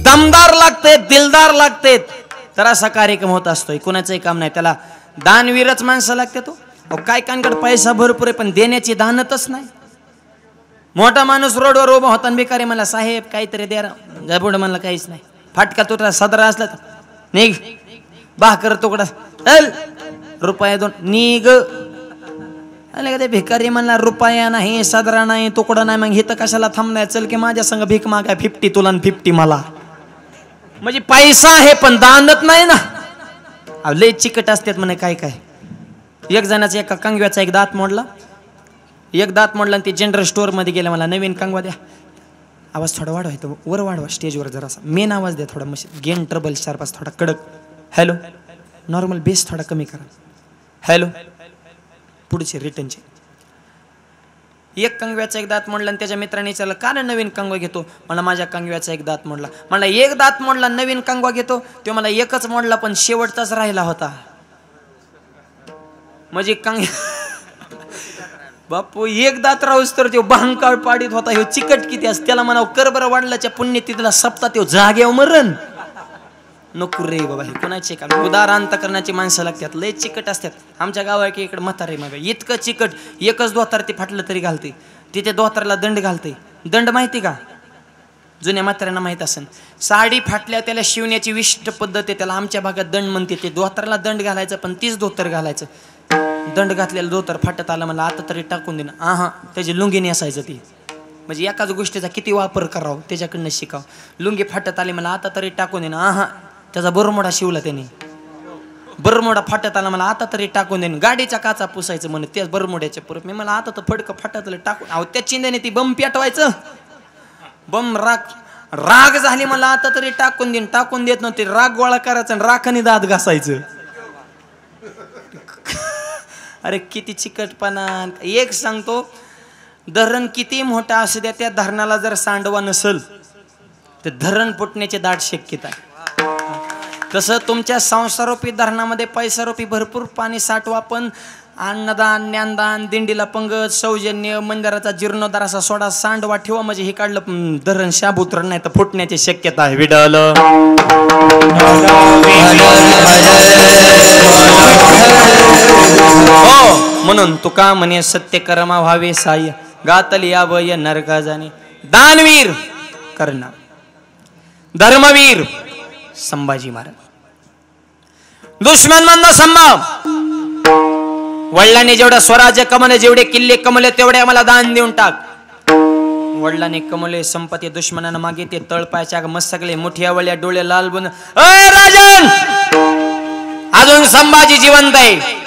दमदार लागते, दिलदार लागते, तर असा कार्यक्रम होत असतोय. कुणाचंही काम नाही, त्याला दानवीरच माणसं लागते. तो काय कानकडे पैसा भरपूर आहे पण देण्याची दानतच नाही. मोठा माणूस रोडवर उभा होता, भिकारी म्हणला साहेब काहीतरी द्या. जबुड म्हणला काहीच नाही. फाटका तुटला सदरा असला तर निघ, भाकर तुकडा रुपया 2 निघ. अरे भिकारी म्हणला रुपया नाही, सदरा नाही, तुकडा नाही, मग इथं कशाला थांबलाय, चल की माझ्या संग भीक मागाय, 50 तुला आणि 50 मला. म्हणजे पैसा आहे पण दानत नाही ना. लय चिकट असतात म्हणे काय काय. एक जणाचा एका कंगव्याचा एक दात मोडला, आणि ते जनरल स्टोअर मध्ये गेला, मला नवीन कंगवा द्या. आवाज थोडा वाढवायचा, वर वाढवा स्टेजवर जरासा, मेन आवाज द्या थोडा, मशीन गेन ट्रबल शार्पास थोडा कडक. हॅलो, नॉर्मल बेस थोडा कमी करा. हॅलो, पुढचे रिटर्नचे. एक कंगव्याचा एक दात मोडला आणि त्याच्या मित्राने विचारलं का नवीन कंगवा घेतो. मला माझ्या कंगव्याचा एक दात मोडला. मला एक दात मोडला, नवीन कंगवा घेतो. तो मला एकच मोडला पण शेवटचाच राहिला होता. म्हणजे बापू एक दात राहूस तर तो भांकाळ पाडीत होता. ह्यो चिकट किती असते त्याला म्हणाव कर बरं वाढल्याच्या पुण्यतिथीला सप्ताह त्यो जाग्यावर मरण नको रे बाबा. हे कोणाचे काम, उदार अंत करण्याची माणसं लागतात, लय चिकट असतात. आमच्या गावात की इकडे म्हातारे मग इतकं चिकट, एकच धोतर ते फाटलं तरी घालते, तिथे धोतरला दंड घालते. दंड माहिती का, जुन्या म्हाताऱ्यांना माहित असेल. साडी फाटल्या त्याला शिवण्याची विशिष्ट पद्धत आहे, त्याला आमच्या भागात दंड म्हणते. ते धोतरला दंड घालायचं पण तीच धोतर घालायचं. दंड घातलेलं धोतर फाटत आलं, मला आता तरी टाकून देणं. त्याची लुंगी असायचं ती. म्हणजे एकाच गोष्टीचा किती वापर करावं त्याच्याकडनं शिकावं. लुंगी फाटत आली, मला आता तरी टाकून देणं. त्याचा बरमोडा शिवला त्याने, बरमोडा फाटत आला, मला आता तरी टाकून देणं. गाडीच्या काचा पुसायचं म्हणे त्याच बरमोड्याच्या परत. मी मला आता तर फडकं फाटत टाकून, त्या चिंध्याने ती बम पेटवायचं. बम राग झाली, मला आता तरी टाकून देईन. टाकून देत नव्हते, राग गोळा करायचा आणि राखाने दात घासायचं. अरे किती चिकटपणा. एक सांगतो, धरण किती मोठा असू द्या, त्या धरणाला जर सांडवा नसल तर धरण फुटण्याची दाट शक्यता आहे. तसं तुमच्या संसारोपी धरणामध्ये पैसारोपी भरपूर पाणी साठवा, पण अन्नदान, ज्ञानदान, दिंडीला पंगत, सौजन्य, मंदिराचा जीर्णोद्धार असा सोडा सांडवा ठेवा. म्हणजे हे काढलं धरण शाबूत्र नाही तर फुटण्याची शक्यता आहे. विडल हो, म्हणून तुका म्हणे सत्य कर्मा व्हावे साह्य, गातली यावय नरका जाणे. दानवीर करणार, धर्मवीर संभाजी महाराज. दुश्मन म्हणतो संभाव, वडिलांनी जेवढं स्वराज्य कमवले, जेवढे किल्ले कमवले, तेवढे आम्हाला दान देऊन टाक. वडिलांनी कमवले संपत्ती, दुश्मनानं मागे ते तळपायच्या मस्त सगळे मुठ्या वळ्या, डोळे लाल बन. राजन, अजून संभाजी जिवंत आहे.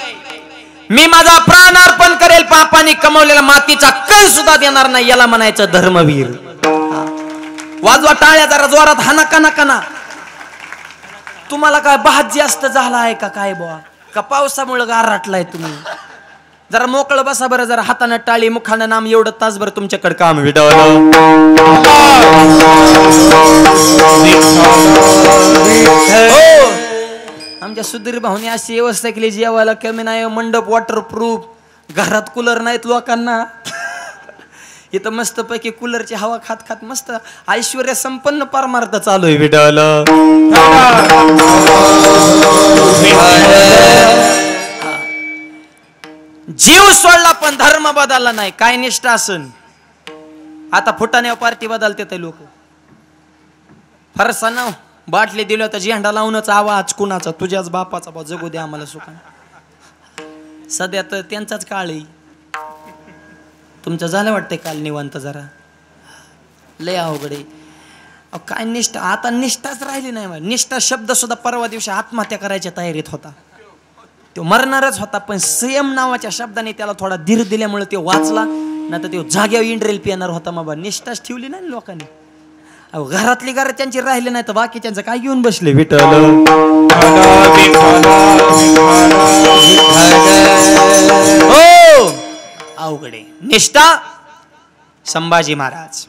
मी माझा प्राण अर्पण करेल, पापाने कमवलेला मातीचा कण सुद्धा देणार नाही. याला म्हणायचं धर्मवीर. वाजवा टाळ्या जरा जोरात, हाना काना काना. तुम्हाला काय भाजी जास्त झाला आहे का काय बुवा, का पावसामुळे गारटलाय तुम्ही? जरा मोकळं बसा बरं, जरा हातानं टाळी, मुखानं नाम, एवढं तासभर तुमच्याकडे काम. आमच्या सुधीर भाऊने अशी व्यवस्था केली, जेवायला कमी नाही, मंडप वॉटरप्रूफ, घरात कूलर नाहीत लोकांना. इथं मस्त पैकी कूलरची हवा खात खात मस्त ऐश्वर्य संपन्न परमार्थ चालू आहे. विडल जीव सोडला पण धर्म बदलला नाही. काय निष्ठा असन. आता फुटाने पार्टी बदलते ते लोक. फरसाना बाटली दिली तर झेंडा लावूनच आवाज कुणाचा, तुझ्याच बापाचा, बा जगू दे आम्हाला सुखान. सध्या तर त्यांचाच काळ आहे. तुमचं झालं वाटतंय काल निवांत, जरा लय अवघड आहे. काय निष्ठा, आता निष्ठाच राहिली नाही. निष्ठा शब्द सुद्धा परवा दिवशी आत्महत्या करायच्या तयारीत होता. तो मरणारच होता, पण संयम नावाच्या शब्दाने त्याला थोडा धीर दिल्यामुळे तो वाचला. नाही तर तो जाग्यावर इंड्रेल पिणार होता. बाबा निष्ठाच ठेवली नाही लोकांनी. अहो घरातली त्यांची राहिली नाही तर बाकीच्यांचं काय घेऊन बसले. विठ्ठल हो अवघडे. निष्ठा संभाजी महाराज.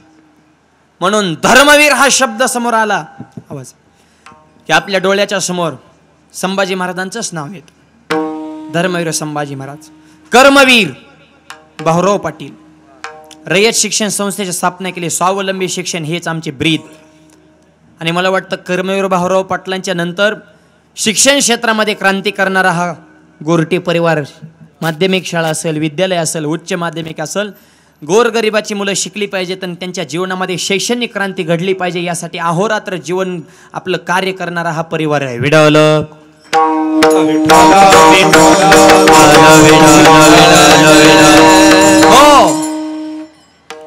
म्हणून धर्मवीर हा शब्द समोर आला, आवाज की आपल्या डोळ्याच्या समोर संभाजी महाराजांचंच नाव येतं. धर्मवीर संभाजी महाराज. कर्मवीर भाऊराव पाटील. रयत शिक्षण संस्थेची स्थापना केली. स्वावलंबी शिक्षण हेच आमचे ब्रीद. आणि मला वाटतं कर्मवीर भाऊराव पाटलांच्या नंतर शिक्षण क्षेत्रामध्ये क्रांती करणारा हा गोरटे परिवार, माध्यमिक शाळा असेल, विद्यालय असेल, उच्च माध्यमिक असेल, गोरगरिबाची मुलं शिकली पाहिजेत आणि त्यांच्या जीवनामध्ये शैक्षणिक क्रांती घडली पाहिजे यासाठी अहोरात्र जीवन आपलं कार्य करणारा हा परिवार आहे. विडवल हो,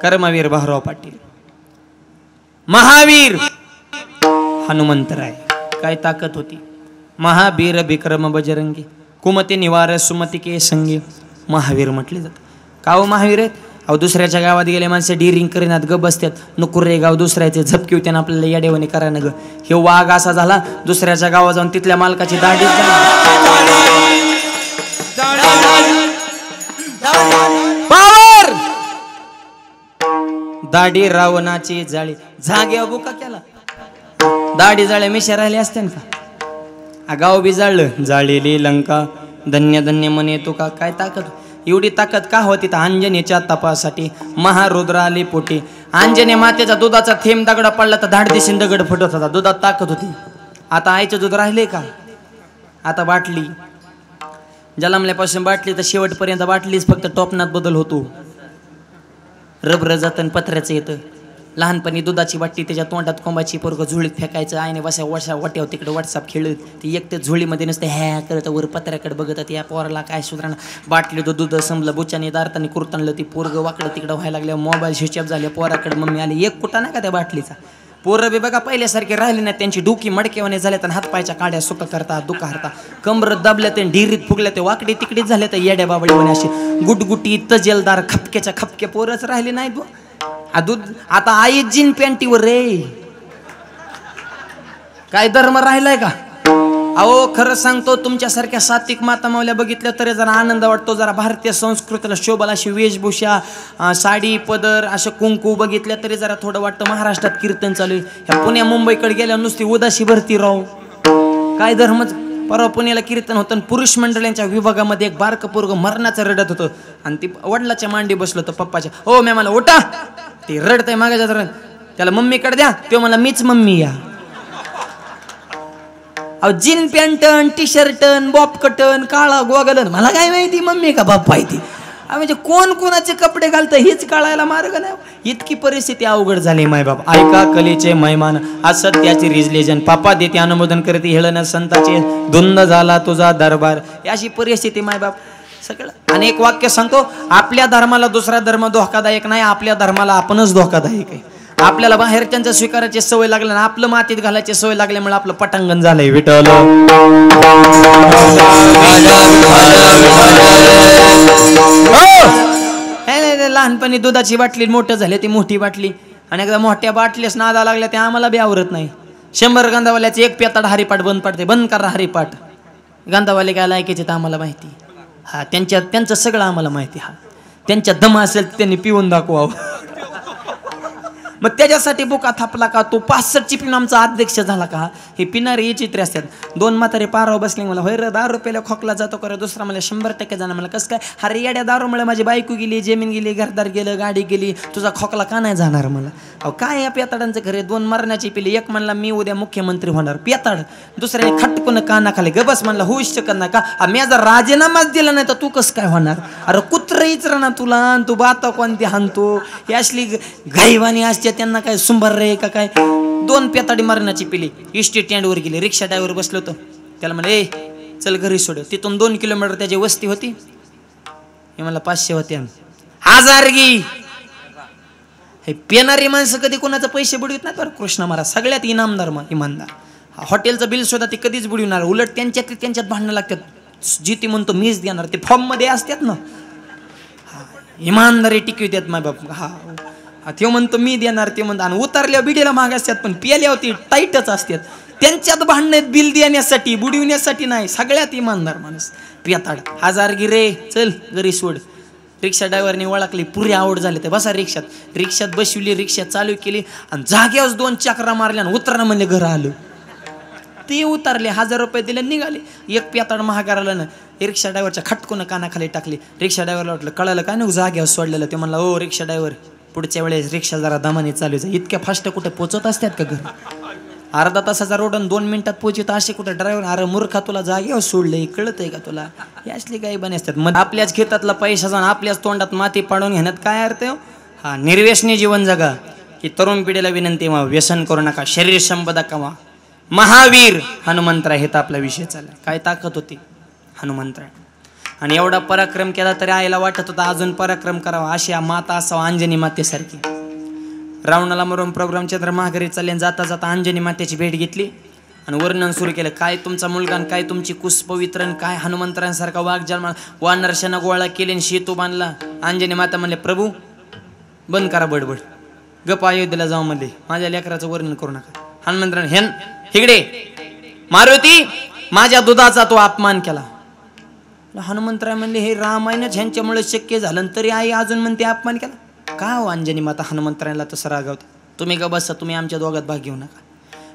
कर्मवीर भाऊराव पाटील, महावीर हनुमंतराय, काय ताकद होती. महावीर विक्रम बजरंगी, कुमती निवार सुमती के संगी, महावीर म्हटले जात. का हो महावीर आहेत? अहो दुसऱ्याच्या गावात गेले माणसे डिरिंग करीनात ग बसतात. नको रे गाव दुसऱ्याचे झपकी होते ना, आपल्याला याडेवणी करा ना ग. हे वाघ असा झाला, दुसऱ्याच्या गावात जाऊन तिथल्या मालकाची दाढी पावर दाढी रावणाची जाळी जागे बुका केला. दाढी जाळे मिशा राहिले असते ना का? गाव बी जाळलं, जाळलेली लंका धन्य धन्य म्हणे तो का. काय ताकद, एवढी ताकद का होती तर अंजनेच्या तपासाठी महारुद्र आले पोटी. अंजने मातेचा दुधाचा थेंब दगडा पडला तर धाडदिशीन दगड फुटत होता. दुधात ताकद होती. आता आईचं दूध राहिले का? आता बाटली जलमल्यापासून बाटली तर शेवटपर्यंत बाटलीच, फक्त टोपनात बदल होतो. रबर जातं पत्र्याचं येतं. लहानपणी दुधाची बाटली त्याच्या तोंडात कोंबाची पोरग झुळीत फेकायचं. आईने बसा वाट्यावर तिकडे व्हॉट्सअप खेळत ती एक ते झुळीमध्ये नसते ह्या करत वर पत्र्याकडे बघत या पोराला काय सुधारणा. बाटली दूध संपलं, बुचाने दारतानी कुरतानलं. ती पोरग वाकडं तिकडं व्हायला लागल्या. मोबाईल स्विच ऑफ झाले. पोराकडे मम्मी आली. एक कुठं नाही का त्या बाटलीचा. पोरं बी बघा पहिल्यासारखे राहिले नाही. त्यांची डोकी मडकेवाने झाल्या तर हातपायच्या काड्या सुका करता दुखा हरता. कमरत दाबल्या ते ढिरीत फुगल्या ते वाकडी तिकडीच झाले तर येड्या बाबळीवाने असे गुटगुटी तजेलदार खपक्याच्या खपके पोरच राहिले नाहीत. दूध आता आई जीन पॅन्टीवर रे, काय धर्म राहिलाय का? अहो खरं सांगतो, तुमच्यासारख्या सात्विक माता मावल्या बघितल्या तरी जरा आनंद वाटतो. जरा भारतीय संस्कृतीला शोभला अशी वेशभूषा, साडी पदर, असं कुंकू बघितल्या तरी जरा थोडं वाटतं. महाराष्ट्रात कीर्तन चालू आहे. ह्या पुण्या मुंबईकडे गेल्या नुसती उदाशी भरती राव. काय धर्म. परवा पुण्याला कीर्तन होतं. पुरुष मंडळांच्या विभागामध्ये एक बारकं पोरग मरणाचं रडत होतं आणि ती वडिलाच्या मांडी बसलो तर पप्पाच्या. हो मॅ मला उठा, ते रडतंय मागाच्या रड, त्याला मम्मीकडे द्या. तो मला मीच मम्मी या. अहो जीन पॅन्टन टी शर्टन बॉप कटन काळा गोगलन, मला काय माहिती मम्मी का बाप्पा आहे ती. म्हणजे कोण कोणाचे कपडे घालतं हेच कळायला मार्ग नाही. इतकी परिस्थिती अवघड झाली. माय बाप ऐका कलेचे मैमान, असत्याचे रिजलेजन, पापा देते अनुमोदन करते हेळन संताचे, धुंद झाला तुझा दरबार. अशी परिस्थिती माय बाप सगळं. आणि एक वाक्य सांगतो, आपल्या धर्माला दुसरा धर्म धोकादायक नाही, आपल्या धर्माला आपणच धोकादायक आहे. आपल्याला बाहेरच्यांच्या स्वीकारायची सवय लागली ना, आपलं मातीत घालायची सवय लागल्यामुळे आपलं पटांगण झालंय. विठ्ठल लहानपणी दुधाची बाटली मोठं झाली ती मोठी बाटली, आणि एकदा मोठ्या बाटलीस नादा लागल्या ते आम्हाला बी आवरत नाही. 100 गांधावाल्याचे एक पेताड हरिपाठ बंद पडते. बंद करा हरिपाठ. गांधावाले काय लायकायचे तर आम्हाला माहिती. हा त्यांचं सगळं आम्हाला माहिती. हा त्यांच्या दम असेल त्यांनी पिऊन दाखवावं. मग त्याच्यासाठी बुका थापला का तो 65 पिऊन आमचा अध्यक्ष झाला का. हे पिणारे चित्रे असतात. 2 म्हातारे पारावर बसले. मला होय रे 10 रुपयाला खोकला जातो का. दुसरा मला 100% जाणार. मला कसं काय. अरे येड्या दारूमुळे माझी बायको गेली, जमीन गेली, घरदार गेलं, गाडी गेली, तुझा खोकला का नाही जाणार मला. अहो काय या पेताडांचं घरी 2 मरणाची पिली. एक म्हणला मी उद्या मुख्यमंत्री होणार पेताड, दुसऱ्याने खटकून काना खाली गबस म्हणला होऊच शकत नाही का. मी जर राजीनामाच दिला नाही तर तू कसं काय होणार. अरे कुत्र इचरा ना तुला, तू बाता कोणती हाणतो. ही असली घाईवाणी असते त्यांना काय सुंबर रे का काय. 2 पेताडी मरणाची पिली. इस्टेट स्टँडवर गेली. रिक्षा ड्रायव्हर बसलो होतो. त्याला म्हणलं ए चल घरी सोड. तिथून 2 किलोमीटर त्याची वस्ती होती. हे मला 500 होते. 1000 गी. हे पेणारी माणसं कधी कोणाचे पैसे बुडवित नाहीत बरं. कृष्ण महाराज सगळ्यात इनामदार इमानदार. हॉटेलचं बिल सुद्धा ते कधीच बुडविणार. उलट त्यांच्यात भांडणं लागतात. जी ती म्हणतो मीच देणार. ते फॉर्म मध्ये असतात ना. इमानदारी टिकवितात माय बाप. हा ते म्हणतो मी देणार. ते म्हणतो. आणि उतरल्या बिडीला महाग असतात पण पेल्यावरती टाईटच असतात. त्यांच्यात भांडणं बिल देण्यासाठी बुडविण्यासाठी नाही. सगळ्यात इमानदार माणूस पेताड. 1000 गी रे चल घरी सोड. रिक्षा ड्रायव्हरने ओळखली. पुरी आवड झाली ते बसा रिक्षात बसवली. रिक्षा चालू केली आणि जाग्यावर 2 चक्रा मारल्या आणि उतरणं म्हणजे घर आलं. ते उतरले. 1000 रुपये दिले निघाले. एक पेताड महागार आलं ना. रिक्षा ड्रायव्हरच्या खटकून कानाखाली टाकली. रिक्षा ड्रायव्हरला वाटलं कळालं काय नाही जाग्यावर सोडलेलं. ते म्हणला ओ रिक्षा ड्रायव्हर पुढच्या वेळेस रिक्षा जरा दमाने चालू जा. इतक्या फास्ट कुठे पोचत असतात का घर. अर्धा तासाचा रोड आणि 2 मिनिटात पोहोचत असे कुठं ड्रायव्हर. अरे मूर्खा तुला जागेवर सोडलंय कळतंय का तुला? हे असली काही बने असतात. मग आपल्याच खेतातला पैसा जाऊन आपल्याच तोंडात माती पाडून घेण्यात काय अर्थ आहे? हा, निर्व्यसनी जीवन जगा. की तरुण पिढीला विनंती, मग व्यसन करू नका, शरीर संपदा कमा. महावीर हनुमंतराय हे तर आपला विषय चालला. काय ताकद होती हनुमंतराय. आणि एवढा पराक्रम केला तरी आईला वाटत होता अजून पराक्रम करावा. अशी माता असावा अंजनी मातेसारखी. रावणाला मरून प्रभुरामचंद्र माघारी चालले. जाता जाता अंजनी मातेची भेट घेतली आणि वर्णन सुरू केलं. काय तुमचा मुलगा आणि काय तुमची कुस पवित्र, काय हनुमंतरांसारखा वाघ जन्मा, वानरशानं गोळा केले आणि शेतू बांधला. अंजनी माता म्हणले, प्रभू बंद करा बडबड, गप अयोध्येला जाऊ मध्ये, माझ्या लेकराचं वर्णन करू नका. हनुमंतरान हेन हिकडे, मारुती माझ्या दुधाचा तो अपमान केला. हनुमंतराय म्हणले, हे रामायणच ह्यांच्यामुळे शक्य झालं तरी आई अजून म्हणते अपमान केला. का हो अंजनी माता हनुमंतरायला तसं रागवते? तुम्ही ग बसा, तुम्ही आमच्या दोघात भाग घेऊ नका.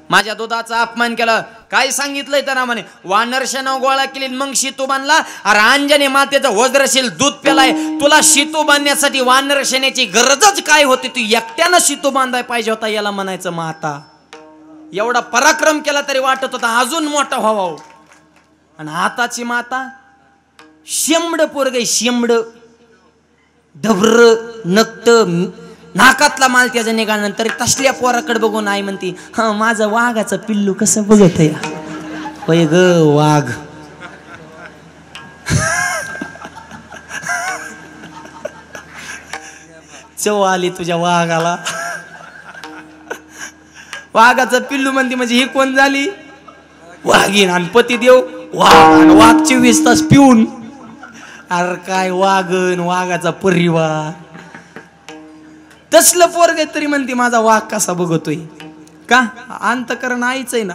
माझ्या दुधाचा अपमान केला. काय सांगितलंय तर म्हणे, वानरशानं गोळा केली मग शितू बांधला. अरे अंजनी मातेचं वज्रशील दूध पेलाय, तुला शितू बांधण्यासाठी वानरशानेची गरजच काय होती? तू एकट्यानं शितू बांधाय पाहिजे होता याला म्हणायचं माता. एवढा पराक्रम केला तरी वाटत होता अजून मोठा व्हावा. आणि आताची माता शेंबड पोरग, शेंबड ढबर नक्त, नाकातला माल त्याचा निघाल्यानंतर तसल्या पोराकडे बघून आई म्हणती, हा माझं वाघाचं पिल्लू कसं बघत आहे. होय ग वाघ. चव आली तुझ्या वाघाला. वाघाचं पिल्लू म्हणती म्हणजे ही कोण झाली? वाघीन. आणि पतिदेव वाघ, वाघ 24 तास पिऊन. अरे काय वाघन, वाघाचा परिवार. तसलं पोरग तरी म्हणते माझा वाघ कसा बघतोय. का? अंतकरण आईच आहे ना.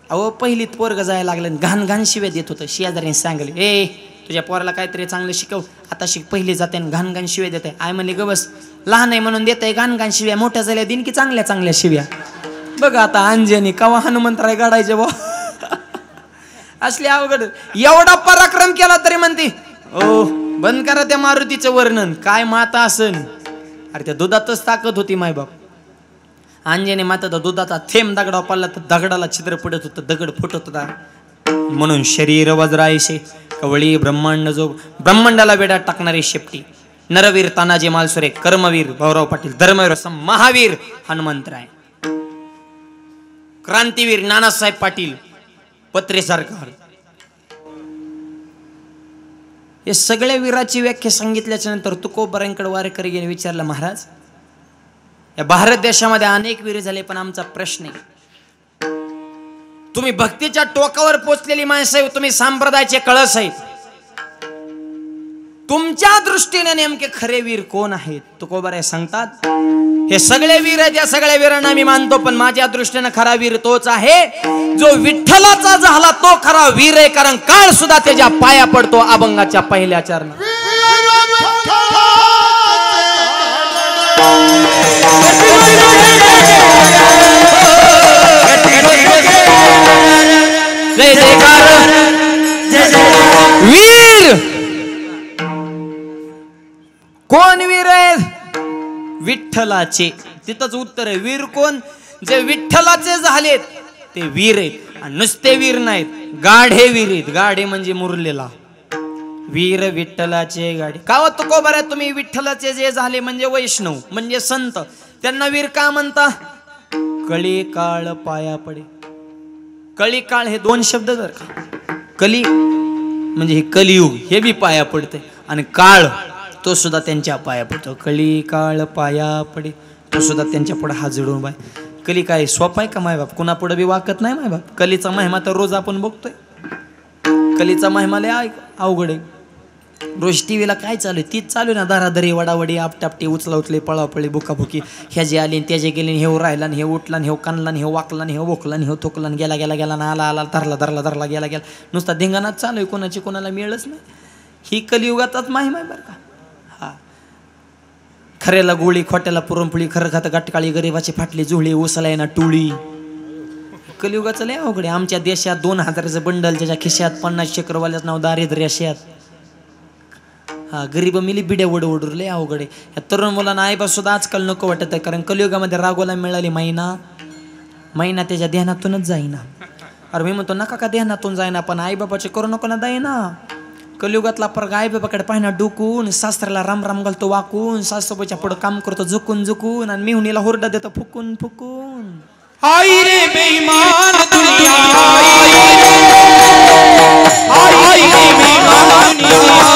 अहो पहिलीत पोरग जायला लागलं, घाण घाण शिव्या देत होतं. शेजारीने सांगले, ए तुझ्या पोराला काहीतरी चांगलं शिकव, आता शिक. पहिली जाते घाण घाण शिव्या देत आहे. आई म्हणली, ग बस, लहान आहे म्हणून देत आहे घाण घाण शिव्या, मोठ्या झाल्या दिन की चांगल्या चांगल्या शिव्या. बघा आता अंजनी कवा हनुमंतराय गाडायचे बा. असली अवघड. एवढा पराक्रम केला तरी म्हणते, ओ बंद करा त्या मारुतीचं वर्णन. काय माता असन. अरे त्या दुधातच ताकद होती मायबाप. अंजनी माता दुधाचा थेंब दगडावर पडला तर दगडाला छिद्र पडत होतं, दगड फुटत होता. म्हणून शरीर वज्रायशे कवळी ब्रह्मांड, जो ब्रह्मांडाला वेडा टाकणारी शेपटी. नरवीर तानाजी मालसुरे, कर्मवीर भाऊराव पाटील, धर्मवीर महावीर हनुमंतराय, क्रांतीवीर नानासाहेब पाटील, पत्रे सरकार. हे सगळ्या वीराची व्याख्या सांगितल्याच्या नंतर तुकोबारांकडे वारकरी गेले, विचारलं, महाराज या भारत देशामध्ये अनेक वीर झाले, पण आमचा प्रश्न आहे, तुम्ही भक्तीच्या टोकावर पोचलेली माणसं आहे, तुम्ही संप्रदायाचे कळस आहेत, तुमच्या दृष्टीने नेमके खरे वीर कोण आहेत? तुकोबाराय सांगतात, हे सगळे वीर आहेत, या सगळ्या वीरांना मी मानतो, पण माझ्या दृष्टीने खरा वीर तोच आहे जो विठ्ठलाचा झाला तो खरा वीर आहे. कारण काळ सुद्धा त्याच्या पाया पडतो अभंगाच्या पहिल्या चरणात. जय जयकार वीर. कोण वीर आहेत? विठ्ठलाचे. तिथंच उत्तर आहे. वीर कोण? जे विठ्ठलाचे झालेत ते वीर आहेत. आणि नुसते वीर नाहीत, गाढे वीर आहेत. गाढे म्हणजे मुरलेला. वीर विठ्ठलाचे गाढे. का होतो को बरं तुम्ही विठ्ठलाचे जे झाले म्हणजे वैष्णव म्हणजे संत, त्यांना वीर का म्हणता? कळी काळ पाया पडे. कळी काळ हे दोन शब्द जर का, कली म्हणजे हे कलियुग, हे बी पाया पडते, आणि काळ तो सुद्धा त्यांच्या पाया पडतो. कली काळ पाया पडे, तो सुद्धा त्यांच्या पुढे हात जोडून बाय. कली काय सोपा आहे का मायबाप? कुणा पुढे बी वाकत नाही मायबाप. कलीचा महिमा तर रोज आपण बघतोय. कलीचा महिमा लय अवघड आहे. रोज टीव्हीला काय चालू आहे? तीच चालू आहे ना, दारादरी वडावडी आपटापटी उचला उचले पळापळी बुकाबुकी. ह्या जे आली त्याचे गेले, हे राहिला, हे उठला, हे कानला, हे वाकला, हे भोकला, हे थोकला, गेला गेला गेला ना, आला आला, धरला धरला धरला, गेला गेला. नुसता धिंगाणाच चालू आहे, कोणाची कोणाला मिळच नाही. ही कलियुगातच महिमा आहे बरं का. हा, खऱ्याला गोळी, खोट्याला पुरणपोळी, खरं खातं गाठकाळी, गरीबाची फाटली जुळी, उसला ना टोळी. कलियुगाचं लय अवघड आहे. आमच्या देशात 2000चं बंडल, त्याच्या खिशात 50 चक्रवाल्याच नाव दारिद्र्य शेत. हा, गरीब मिली बिड्या ओढ लय अवघड आहे. या तरुण मुलांना आईबा सुद्धा आजकाल नको वाटत आहे, कारण कलियुगामध्ये रागोला मिळाली महिना महिना त्याच्या ध्यानातूनच जाईना. अरे मी म्हणतो नका का ध्यानातून जाईना, पण आई बाबाचे करू नको ना जाईना. कलियुगातला परग आई बाबाकडे पाहिना डुकून, सासऱ्याला राम राम घालतो वाकून, सासूबाईच्या पुढे काम करतो झुकून झुकून, आणि मिहुनीला हुरडा देतो फुकून फुकून. आई रे बेईमान दुनिया, आई रे बेईमान दुनिया.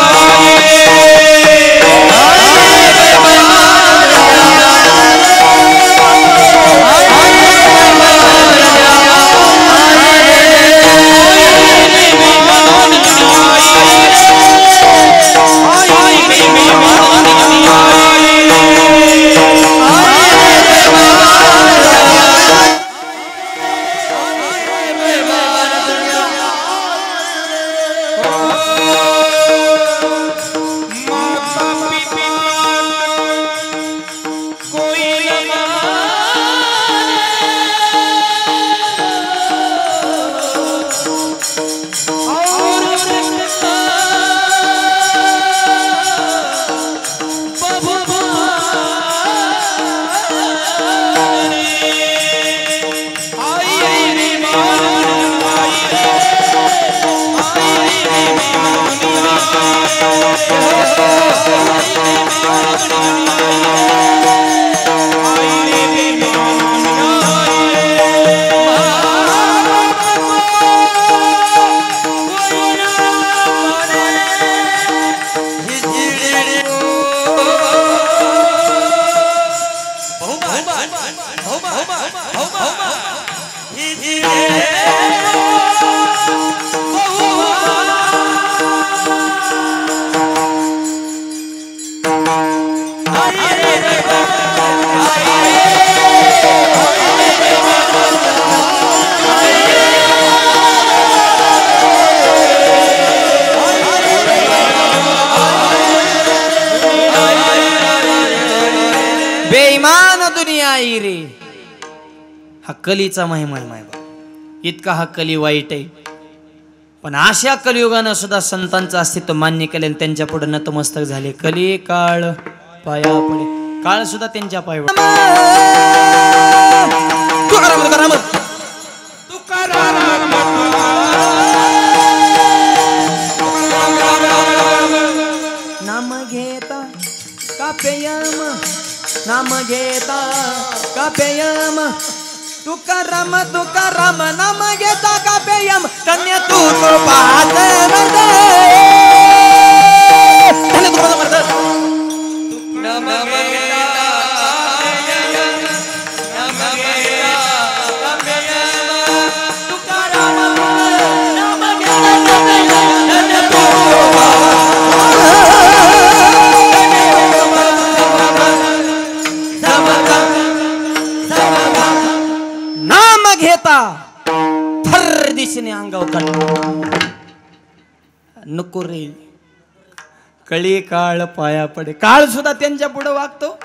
बेईमान दुनिया आई रे. हा कलीचा महिमा आहे मायबा. इतका हा कली वाईट आहे, पण अशा कलियुगानं सुद्धा संतांचं अस्तित्व मान्य केले आणि त्यांच्या पुढे नतमस्तक झाले. कली काळ पाया पडे, काळ सुद्धा त्यांच्या पायावर. नाम घेता कापेयम, नाम घेता कापेयम, तुकाराम तुकाराम नाम घेता कापेयम, धन्य तू कृपात मर्द, धन्य तू कृपात मर्द. नाम घेता कापेयम, नाम घेता कापेयम, तुकाराम नाम घेता कापेयम, धन्य तू नाम घेता थर दिशेने अंगाव काढ. नको रे, कळी काळ पाया पडे. काळ सुद्धा त्यांच्या पुढे वागतो,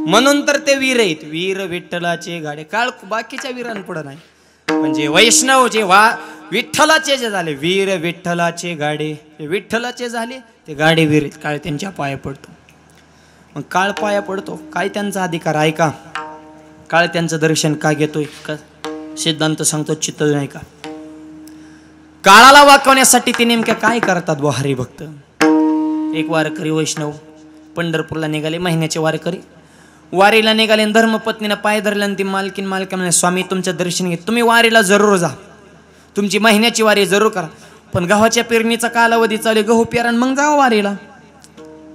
म्हणून तर ते वीर आहेत. वीर विठ्ठलाचे गाडे. काळ बाकीच्या वीरांपुढे नाही, म्हणजे वैष्णव जे विठ्ठलाचे जे झाले, वीर विठ्ठलाचे गाडे, विठ्ठलाचे झाले ते गाडे वीर आहेत. काळ त्यांच्या पाया पडतो. मग काळ पाया पडतो, काय त्यांचा अधिकार आहे का? काळ त्यांचं दर्शन का घेतोय का? सिद्धांत सांगतो चित्त नाही का? काळाला वाकवण्यासाठी ते नेमक्या काय करतात बुवा हरिभक्त? एक वारकरी वैष्णव पंढरपूरला निघाले, महिन्याचे वारकरी वारीला निघाले. धर्मपत्नीनं पाय धरले आणि ती मालकीन म्हणे, स्वामी तुमचं दर्शन घेत, तुम्ही वारीला जरूर जा, तुमची महिन्याची वारी जरूर करा, पण गव्हाच्या पेरणीचा कालावधी चालू, गहू पेरा मग जा वारीला.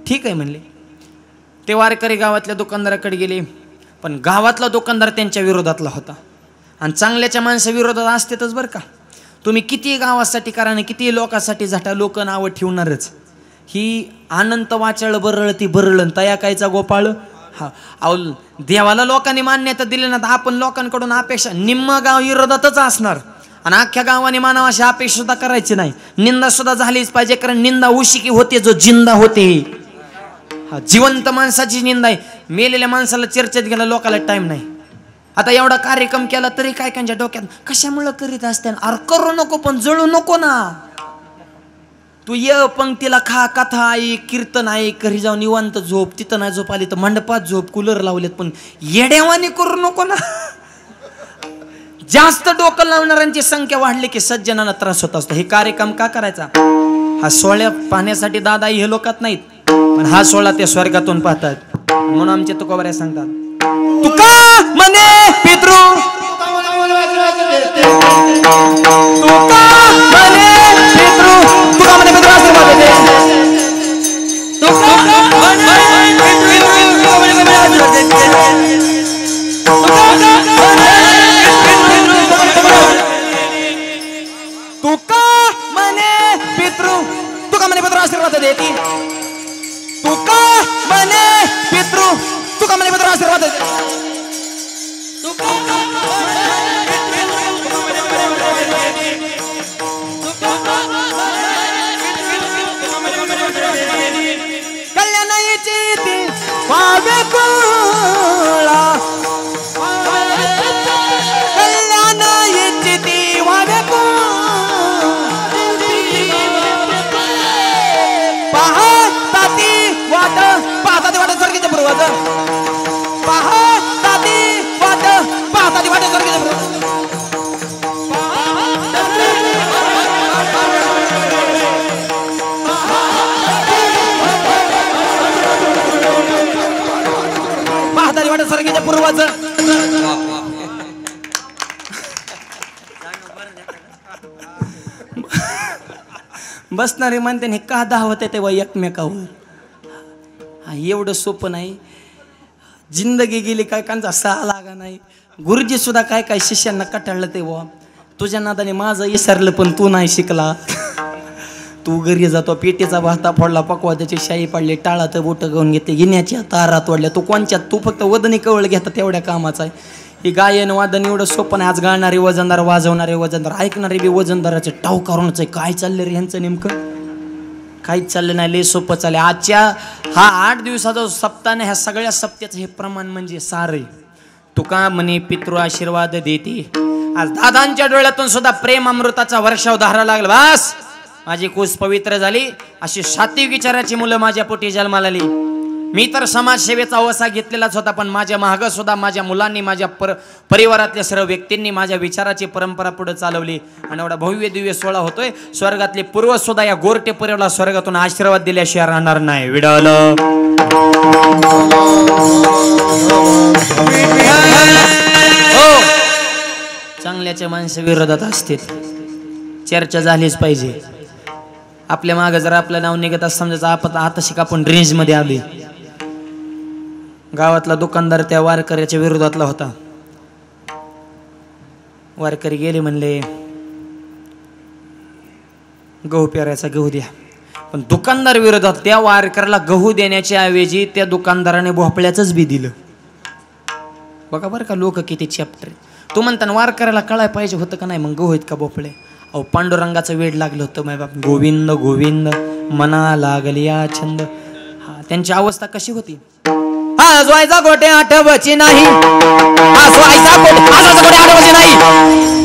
ठीक आहे म्हणले. ते वारकरी गावातल्या दुकानदाराकडे गेले, पण गावातला दुकानदार त्यांच्या विरोधातला होता. आणि चांगल्याच्या माणसा विरोधात असतेच बरं का. तुम्ही किती गावासाठी करा ना, किती लोकांसाठी झाटा, लोक नावं ठेवणारच. ही अनंत वाचाळ बरळती बरळण तया कायचा गोपाळ. हा अहो, देवाला लोकांनी मान्यता दिली ना, तर आपण लोकांकडून अपेक्षा, निम्म गाव विरोधातच असणार आणि अख्ख्या गावाने मानावं अशी अपेक्षा सुद्धा करायची नाही. निंदा सुद्धा झालीच पाहिजे, कारण निंदा उशिकी होते जो जिंदा होते. हा जिवंत माणसाची निंदा आहे, मेलेल्या माणसाला चर्चेत गेला लोकांना टाइम नाही. आता एवढा कार्यक्रम केला तरी काय त्यांच्या डोक्यात कशामुळे करीत असते? अरे करू नको, पण जळू नको ना. तू ये पंक्तीला खा, कथा ऐक, कीर्तन ऐक, घरी जाऊन निवांत झोप. तिथं नाही झोप आली तर मंडपात झोप, कूलर लावलेत, पण येड्यावानी करू नको ना. जास्त डोकं लावणाऱ्यांची संख्या वाढली की सज्जनांना त्रास होत असतो. हे कार्यक्रम का करायचा? हा सोहळ्या पाहण्यासाठी दादा हे लोकात नाहीत, पण हा सोहळा ते स्वर्गातून पाहतात. म्हणून आमचे तुकोबारे सांगतात, तुका म्हणे पितृ, तुका म्हणे पितृ, तुका म्हणे पितृ आशीर्वाद देते. तुका म्हणे पितृ, तुका म्हणे पितृ आशीर्वाद देती. तुका म्हणे पितृ, तुका म्हणे पितृ आशीर्वाद देते. कल्याणाची ती पावे कोळा, कल्याणाची ती वावे पाहताती वाट, पाहताती वाट स्वर्गीच्या पूर्वाचं, पाहताती वाट, पाहताती वाट स्वर्गीच्या पूर्वाचं. पाहताती वाट स्वर्गीच्या पूर्वाचं. बसणारे म्हणते हे का धावत आहे तेव्हा एकमेकावर. एवढं सोपं नाही. जिंदगी गेली काय कांचा सहा लागा नाही. गुरुजी सुद्धा काय काय शिष्यांना कटाळलं तेव्हा, तुझ्या नादाने माझं विसरलं पण तू नाही शिकला. तू घरी जातो, पेटीचा भाता फोडला, पकवात्याची शाई पाडली, टाळात बोट घेऊन घेते, गिन्याच्या तारा तोडल्या. तू कोणच्यात? तू फक्त वदनी कवळ घेता तेवढ्या कामाचा आहे. हे गायन वादन एवढं सोपं नाही. आज गाणारे वजनदार, वाजवणारे वजनदार, ऐकणारे बी वजनदाराचे टाव करूनच आहे. काय चाललं रे यांचं नेमकं? काहीच चाललं नाही. लय सोपं चाललं. आजच्या हा 8 दिवसाचा सप्ताह, ह्या सगळ्या सप्त्याचं हे प्रमाण म्हणजे सारे. तुका म्हणे पितृ आशीर्वाद देते. आज दादांच्या डोळ्यातून सुद्धा प्रेम अमृताचा वर्षाव धारा लागला. बस माझी कुस पवित्र झाली. अशी सात्विक विचाराची मुलं माझ्या पोटी जन्माला आली. मी तर समाजसेवेचा वसा घेतलेलाच होता, पण माझ्या माग सुद्धा माझ्या मुलांनी, माझ्या परिवारातल्या सर्व व्यक्तींनी माझ्या विचाराची परंपरा पुढे चालवली. आणि एवढा भव्य दिव्य सोहळा होतोय. स्वर्गातले पूर्व सुद्धा या गोरटे परिवाराला स्वर्गातून आशीर्वाद दिल्याशिवाय राहणार नाही. विडाल चांगल्याच्या माणसं विरोधात असतील. चर्चा झालीच पाहिजे. आपल्या मागे जर आपलं नाव निघत असं समजायचं आपण आता शिक आपण रेंज मध्ये आली. गावातला दुकानदार त्या वारकऱ्याच्या विरोधातला होता. वारकरी गेले, म्हणले गहू पेरायचा, गहू द्या. पण दुकानदार विरोधात, त्या वारकऱ्याला गहू देण्याच्या ऐवजी त्या दुकानदाराने भोपळ्याच बी दिलं. बघा बरं का लोक किती चॅप्टर. तू म्हणता वारकऱ्याला कळाय पाहिजे होतं का नाही मग गहू आहेत का भोपळे. अहो पांडुरंगाचं वेड लागलं होतं. माय बाप गोविंद गोविंद मना लागली या छंद. हा त्यांची अवस्था कशी होती. हसवायचा गोटे आठवची नाही, हसवायचा गोटे आठवची नाही.